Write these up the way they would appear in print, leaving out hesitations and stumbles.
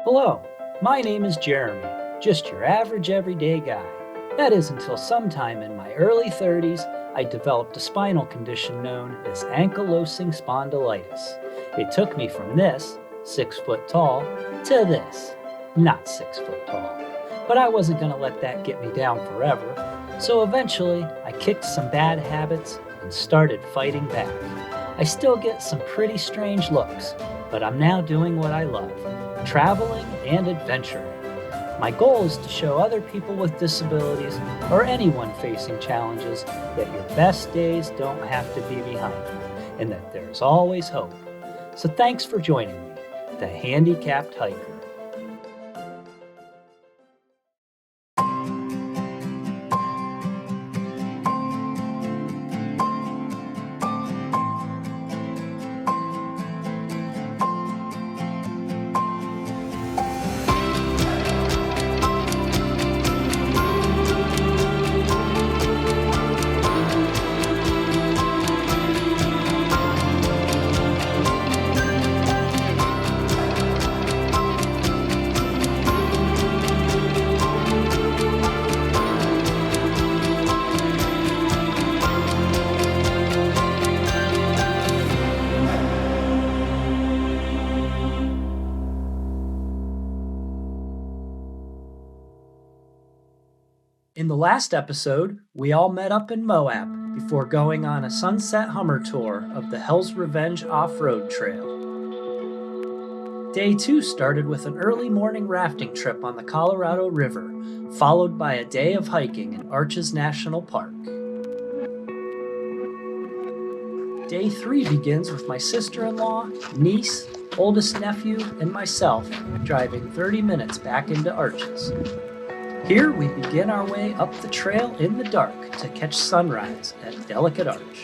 Hello, my name is Jeremy, just your average everyday guy. That is until sometime in my early 30s, I developed a spinal condition known as ankylosing spondylitis. It took me from this, 6 foot tall, to this, not 6 foot tall. But I wasn't going to let that get me down forever, so eventually I kicked some bad habits and started fighting back. I still get some pretty strange looks, but I'm now doing what I love, traveling and adventuring. My goal is to show other people with disabilities or anyone facing challenges that your best days don't have to be behind you and that there's always hope. So thanks for joining me, the Handicapped Hiker. In the last episode, we all met up in Moab before going on a sunset Hummer tour of the Hell's Revenge off-road trail. Day 2 started with an early morning rafting trip on the Colorado River, followed by a day of hiking in Arches National Park. Day 3 begins with my sister-in-law, niece, oldest nephew, and myself driving 30 minutes back into Arches. Here we begin our way up the trail in the dark to catch sunrise at Delicate Arch.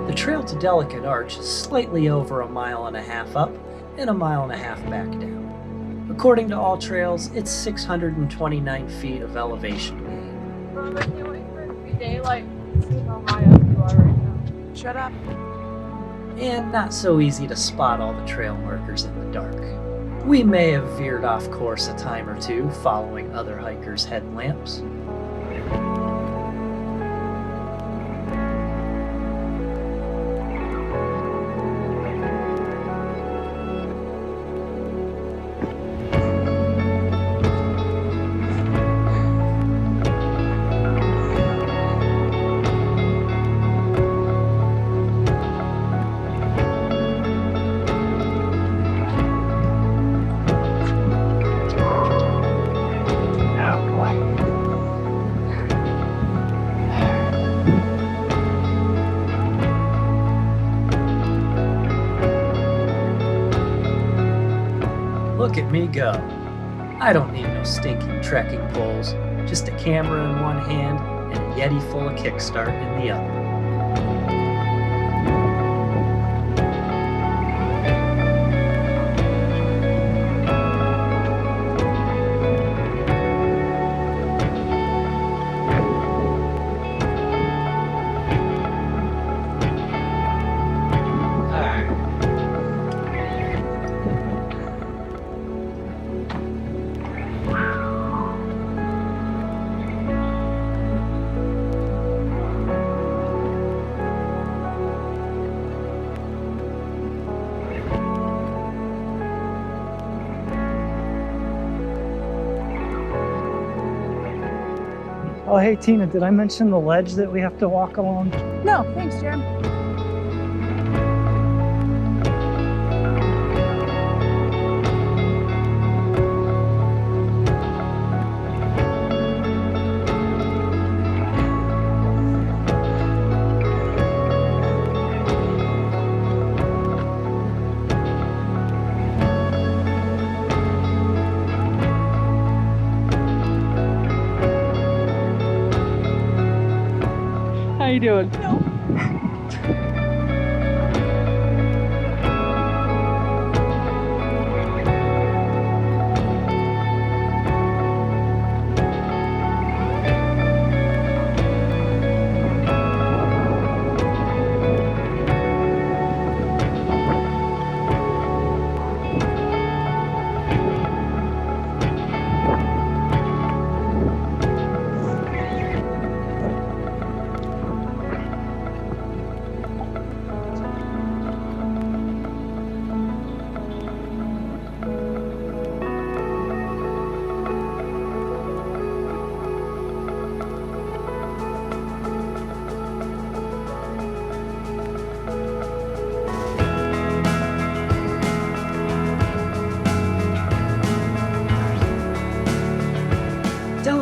The trail to Delicate Arch is slightly over 1.5 miles up and 1.5 miles back down. According to All Trails, it's 629 feet of elevation gain. Mom, I can't wait for it to be daylight. See how high up you are right now. Shut up. And not so easy to spot all the trail markers in the dark. We may have veered off course a time or two following other hikers' headlamps. Look at me go. I don't need no stinking trekking poles, just a camera in one hand and a Yeti full of Kickstart in the other. Oh, hey, Tina, did I mention the ledge that we have to walk along? No, thanks, Jerem. How you doing? No.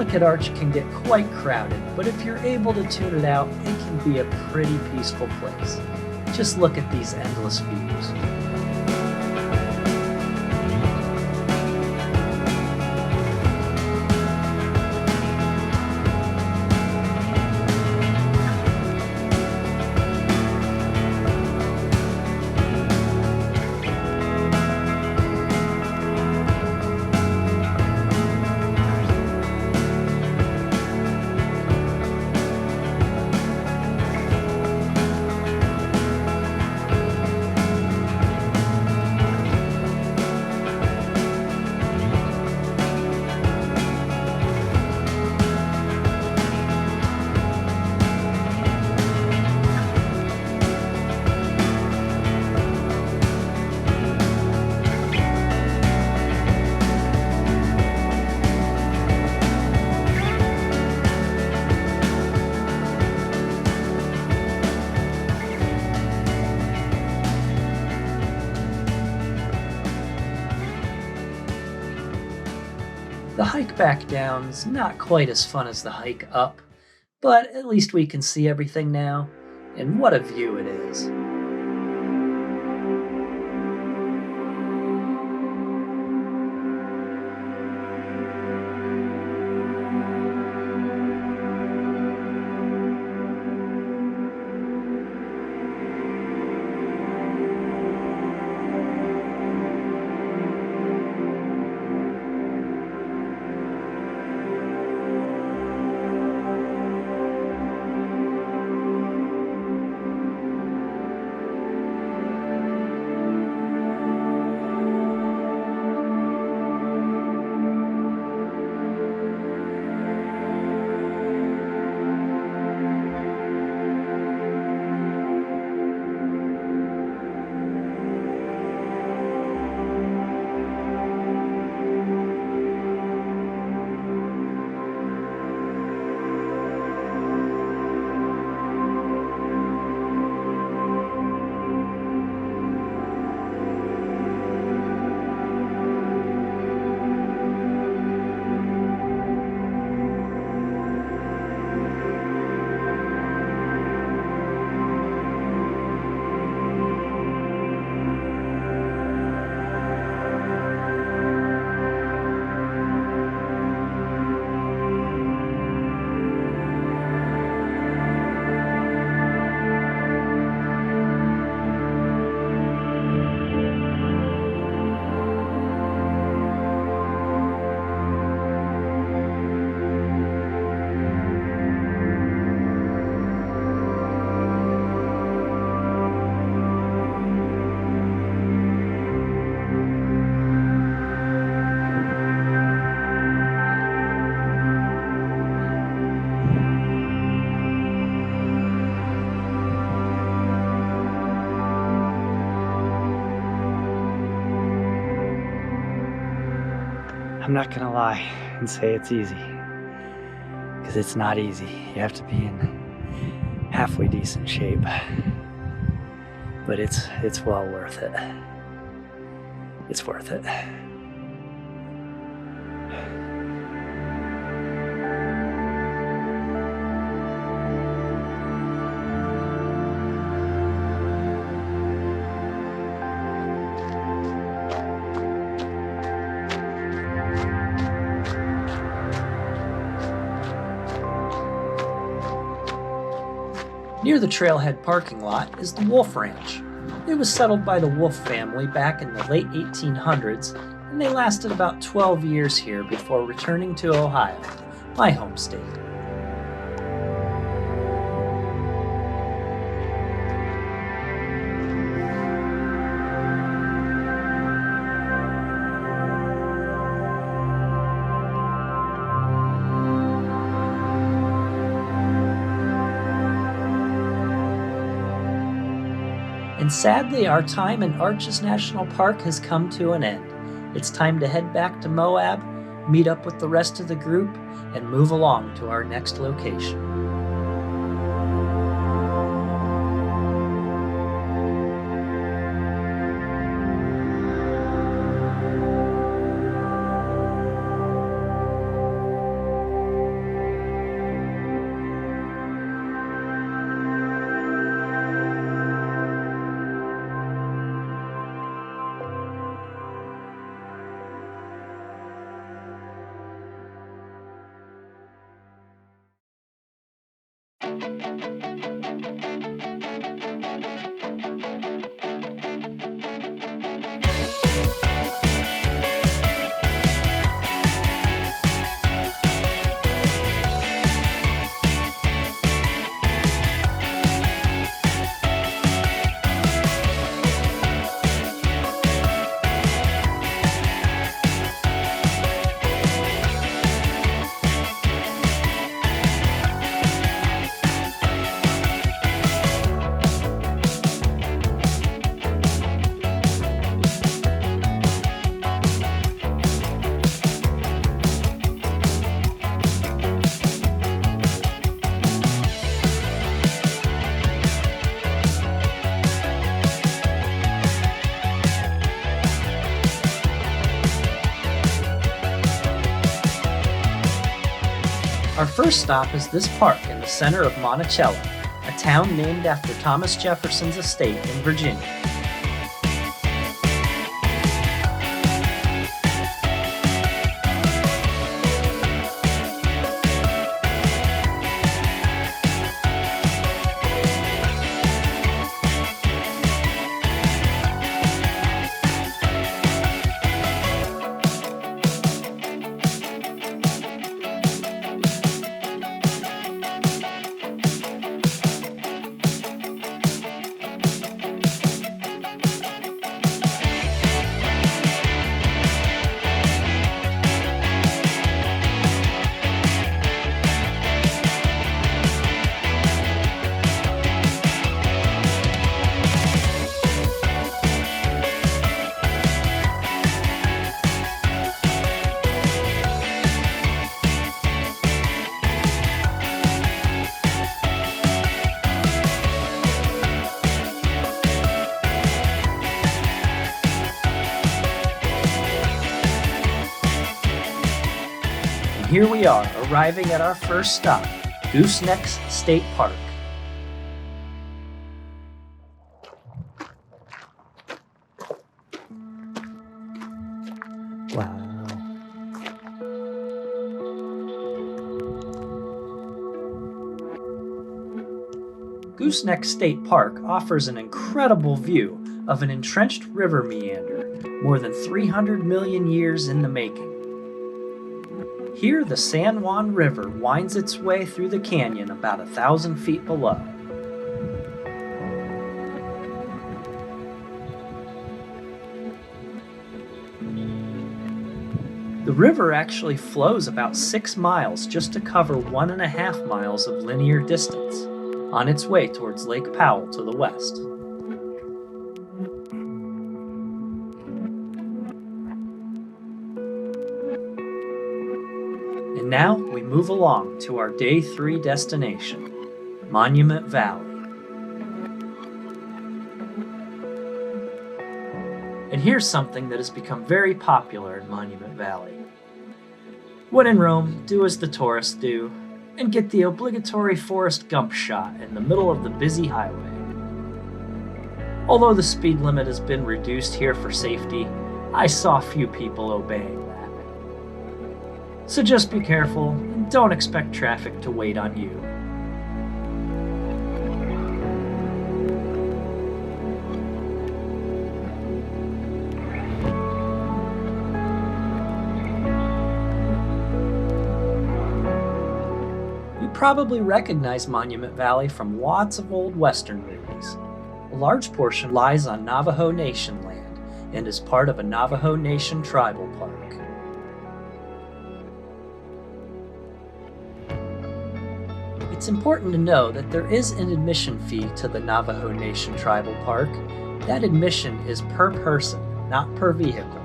Delicate arch can get quite crowded, but if you're able to tune it out, it can be a pretty peaceful place. Just look at these endless views. The hike back down's not quite as fun as the hike up, but at least we can see everything now, and what a view it is. I'm not gonna lie and say it's easy, because it's not easy. You have to be in halfway decent shape, but it's well worth it. It's worth it. Near the trailhead parking lot is the Wolfe Ranch. It was settled by the Wolfe family back in the late 1800s, and they lasted about 12 years here before returning to Ohio, my home state. And sadly, our time in Arches National Park has come to an end. It's time to head back to Moab, meet up with the rest of the group, and move along to our next location. Our first stop is this park in the center of Monticello, a town named after Thomas Jefferson's estate in Virginia. Here we are, arriving at our first stop, Goosenecks State Park. Wow. Goosenecks State Park offers an incredible view of an entrenched river meander, more than 300 million years in the making. Here, the San Juan River winds its way through the canyon about 1,000 feet below. The river actually flows about 6 miles just to cover 1.5 miles of linear distance, on its way towards Lake Powell to the west. And now we move along to our Day 3 destination, Monument Valley. And here's something that has become very popular in Monument Valley. When in Rome, do as the tourists do, and get the obligatory forest gump shot in the middle of the busy highway. Although the speed limit has been reduced here for safety, I saw few people obeying that. So just be careful and don't expect traffic to wait on you. You probably recognize Monument Valley from lots of old Western movies. A large portion lies on Navajo Nation land and is part of a Navajo Nation tribal park. It's important to know that there is an admission fee to the Navajo Nation Tribal Park. That admission is per person, not per vehicle.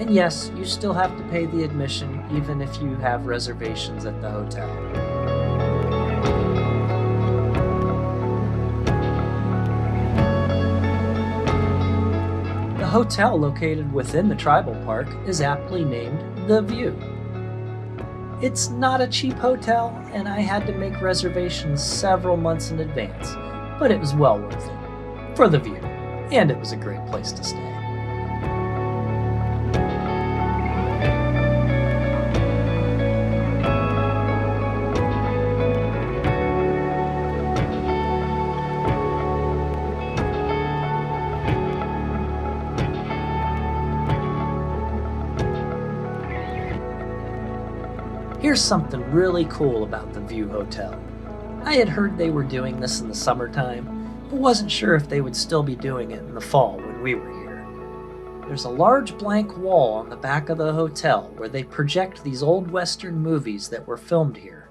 And yes, you still have to pay the admission even if you have reservations at the hotel. The hotel located within the tribal park is aptly named The View. It's not a cheap hotel, and I had to make reservations several months in advance, but it was well worth it, for the view, and it was a great place to stay. Here's something really cool about the View Hotel. I had heard they were doing this in the summertime, but wasn't sure if they would still be doing it in the fall when we were here. There's a large blank wall on the back of the hotel where they project these old Western movies that were filmed here.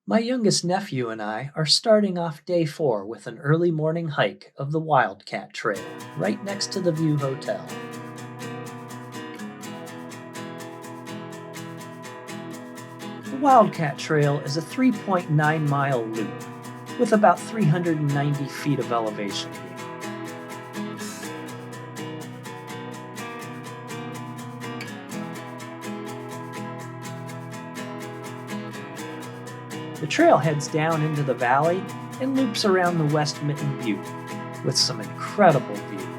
My youngest nephew and I are starting off day 4 with an early morning hike of the Wildcat Trail, right next to the View Hotel. The Wildcat Trail is a 3.9-mile loop with about 390 feet of elevation. The trail heads down into the valley and loops around the West Mitten Butte with some incredible views.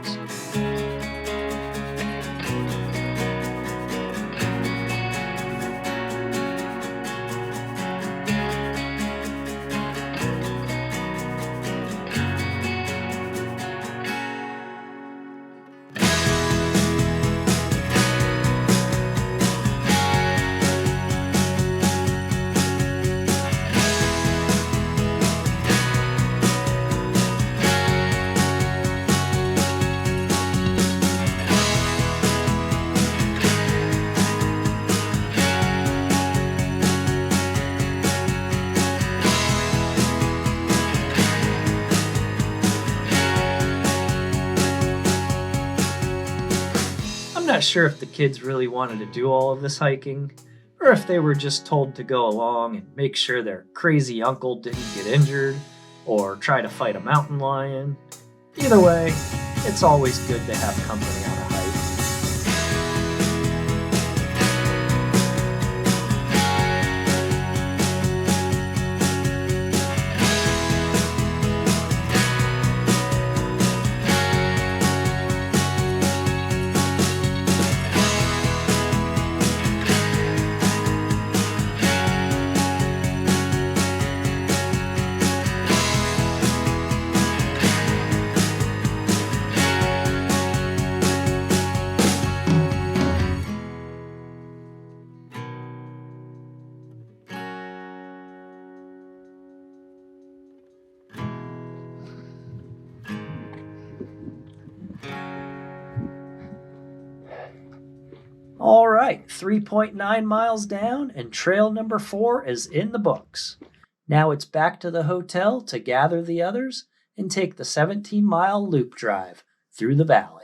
I'm not sure if the kids really wanted to do all of this hiking, or if they were just told to go along and make sure their crazy uncle didn't get injured, or try to fight a mountain lion. Either way, it's always good to have company on a hike. All right, 3.9 miles down, and trail number 4 is in the books. Now it's back to the hotel to gather the others and take the 17-mile loop drive through the valley.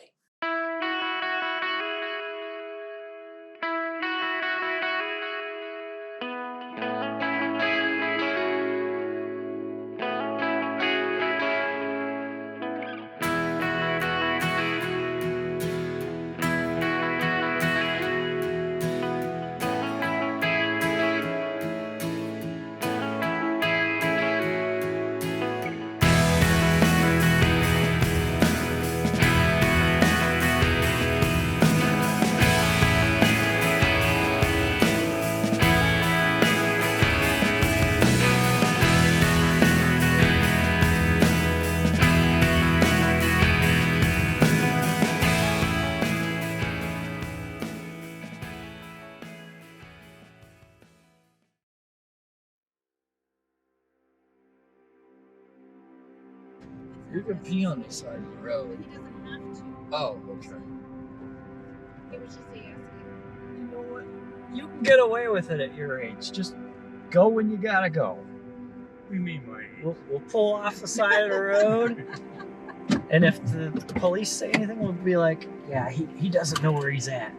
You can pee on the side of the road. He doesn't have to. Oh, okay. He was just asking. You know what? You can get away with it at your age. Just go when you gotta go. What do you mean, my age? We'll pull off the side of the road, and if the police say anything, we'll be like, yeah, he doesn't know where he's at.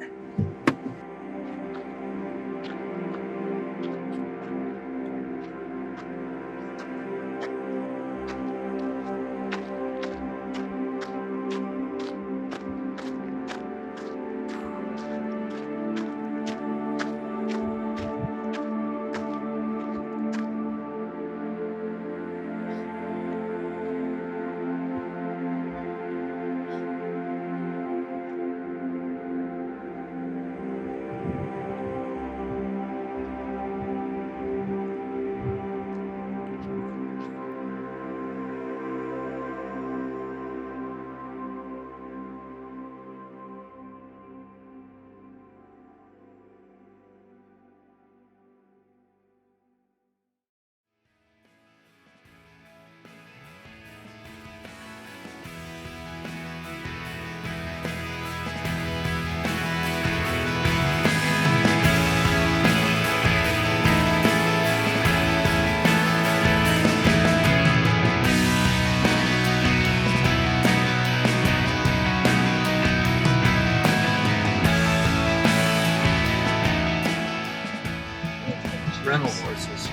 Rental horses.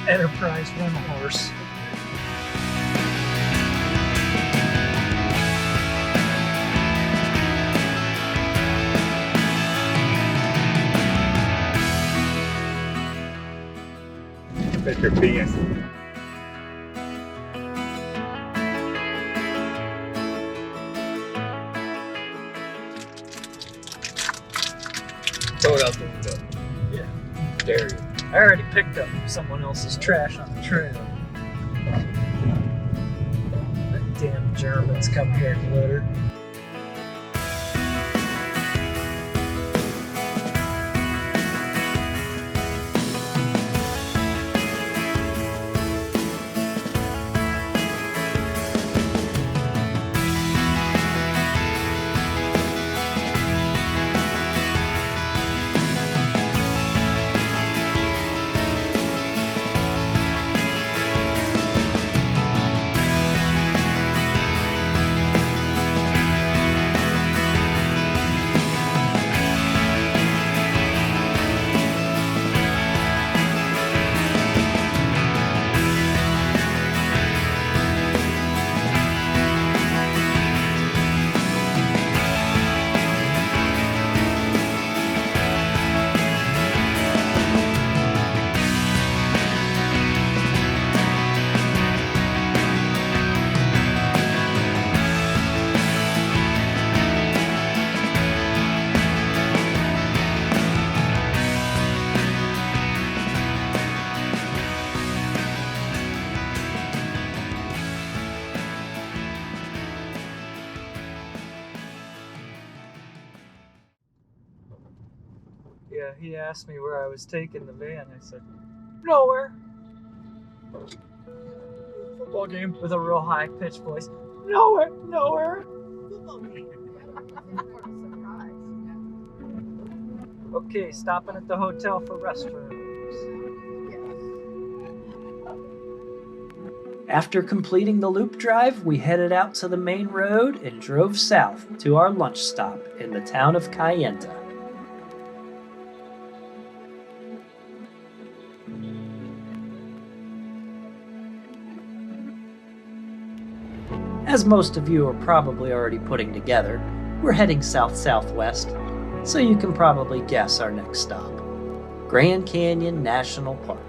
Enterprise rental horse. I bet you're peeing. Throw it out the window. Yeah. Dare you. I already picked up someone else's trash on the trail. That damn Germans come here and litter. Yeah, he asked me where I was taking the van. I said, nowhere. Football game with a real high-pitched voice. Nowhere, nowhere. Okay, stopping at the hotel for restrooms. After completing the loop drive, we headed out to the main road and drove south to our lunch stop in the town of Kayenta. As most of you are probably already putting together, we're heading south-southwest, so you can probably guess our next stop. Grand Canyon National Park.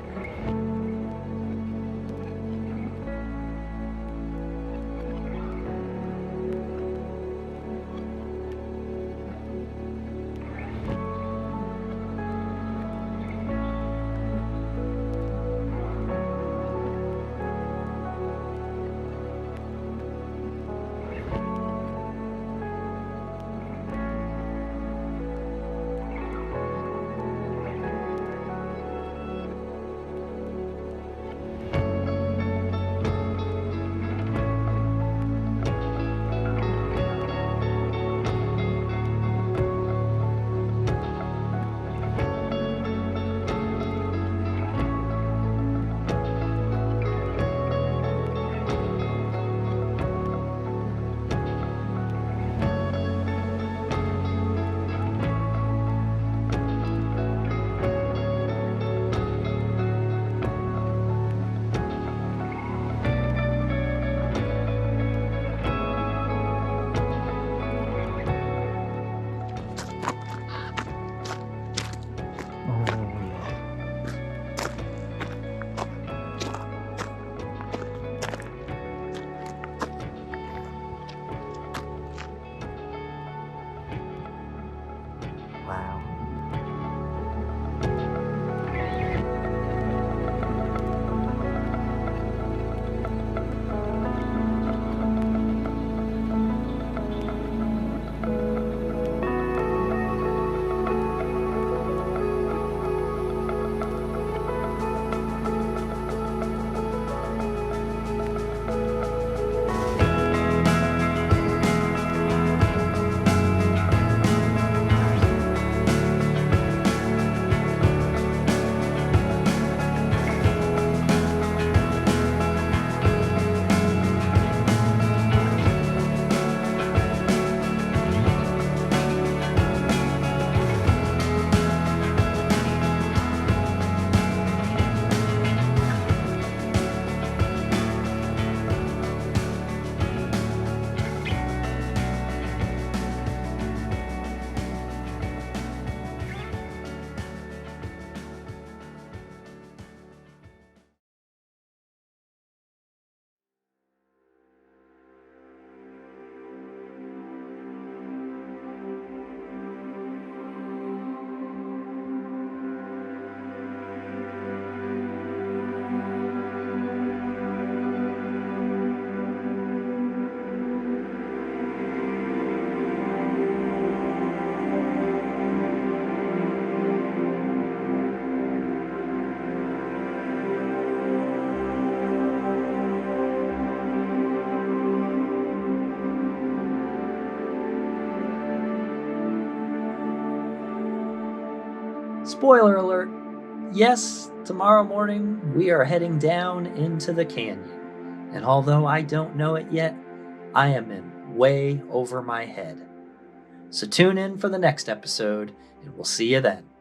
spoiler alert, yes, tomorrow morning we are heading down into the canyon. And although I don't know it yet, I am in way over my head. So tune in for the next episode, and we'll see you then.